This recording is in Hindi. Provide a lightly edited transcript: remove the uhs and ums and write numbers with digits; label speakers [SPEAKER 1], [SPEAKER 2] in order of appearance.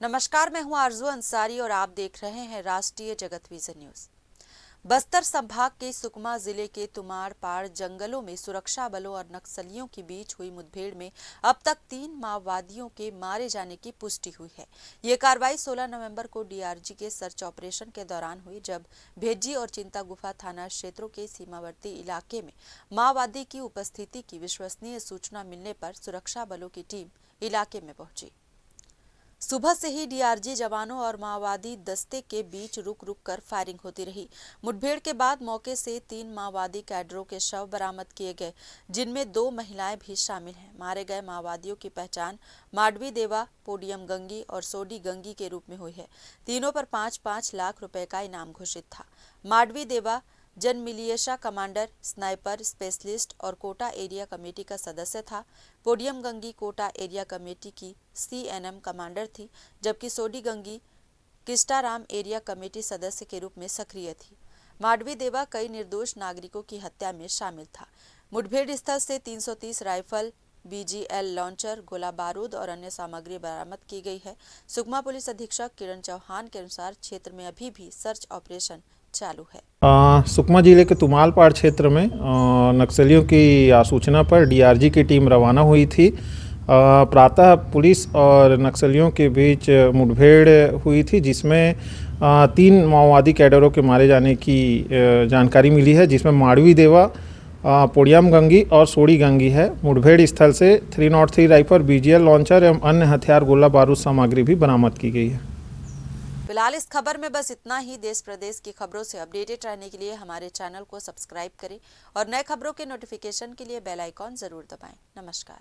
[SPEAKER 1] नमस्कार, मैं हूं आरजू अंसारी और आप देख रहे हैं राष्ट्रीय जगत विजन न्यूज। बस्तर संभाग के सुकमा जिले के तुमारपाड़ जंगलों में सुरक्षा बलों और नक्सलियों के बीच हुई मुठभेड़ में अब तक 3 माओवादियों के मारे जाने की पुष्टि हुई है। ये कार्रवाई 16 नवंबर को डीआरजी के सर्च ऑपरेशन के दौरान हुई, जब भेज्जी और चिंता गुफा थाना क्षेत्रों के सीमावर्ती इलाके में माओवादी की उपस्थिति की विश्वसनीय सूचना मिलने पर सुरक्षा बलों की टीम इलाके में पहुंची। सुबह से ही डीआरजी जवानों और माओवादी दस्ते के बीच रुक रुक कर फायरिंग होती रही। मुठभेड़ के बाद मौके से 3 माओवादी कैडरों के शव बरामद किए गए, जिनमें 2 महिलाएं भी शामिल हैं। मारे गए माओवादियों की पहचान माडवी देवा, पोडियम गंगी और सोडी गंगी के रूप में हुई है। तीनों पर 5-5 लाख रुपए का इनाम घोषित था। माडवी देवा जन मिलिशिया कमांडर, स्नाइपर स्पेशलिस्ट और कोटा एरिया कमेटी का सदस्य था। पोडियम गंगी कोटा एरिया कमेटी की सीएनएम कमांडर थी, जबकि सोडी गंगी किस्टाराम एरिया कमेटी सदस्य के रूप में सक्रिय थी। माडवी देवा कई निर्दोष नागरिकों की हत्या में शामिल था। मुठभेड़ स्थल से 330 राइफल, बीजीएल लॉन्चर, गोला बारूद और अन्य सामग्री बरामद की गई है। सुकमा पुलिस अधीक्षक किरण चौहान के अनुसार क्षेत्र में अभी भी सर्च ऑपरेशन चालू है।
[SPEAKER 2] सुकमा जिले के तुमालपाड़ क्षेत्र में नक्सलियों की सूचना पर डीआरजी की टीम रवाना हुई थी। प्रातः पुलिस और नक्सलियों के बीच मुठभेड़ हुई थी, जिसमें 3 माओवादी कैडरों के मारे जाने की जानकारी मिली है, जिसमें माडवी देवा, पोडियम गंगी और सोडी गंगी है। मुठभेड़ स्थल से 303 राइफल, बीजीएल लॉन्चर एवं अन्य हथियार, गोला बारूद सामग्री भी बरामद की गई है।
[SPEAKER 1] फिलहाल इस खबर में बस इतना ही। देश प्रदेश की खबरों से अपडेटेड रहने के लिए हमारे चैनल को सब्सक्राइब करें और नए खबरों के नोटिफिकेशन के लिए बेल आइकॉन जरूर दबाएं। नमस्कार।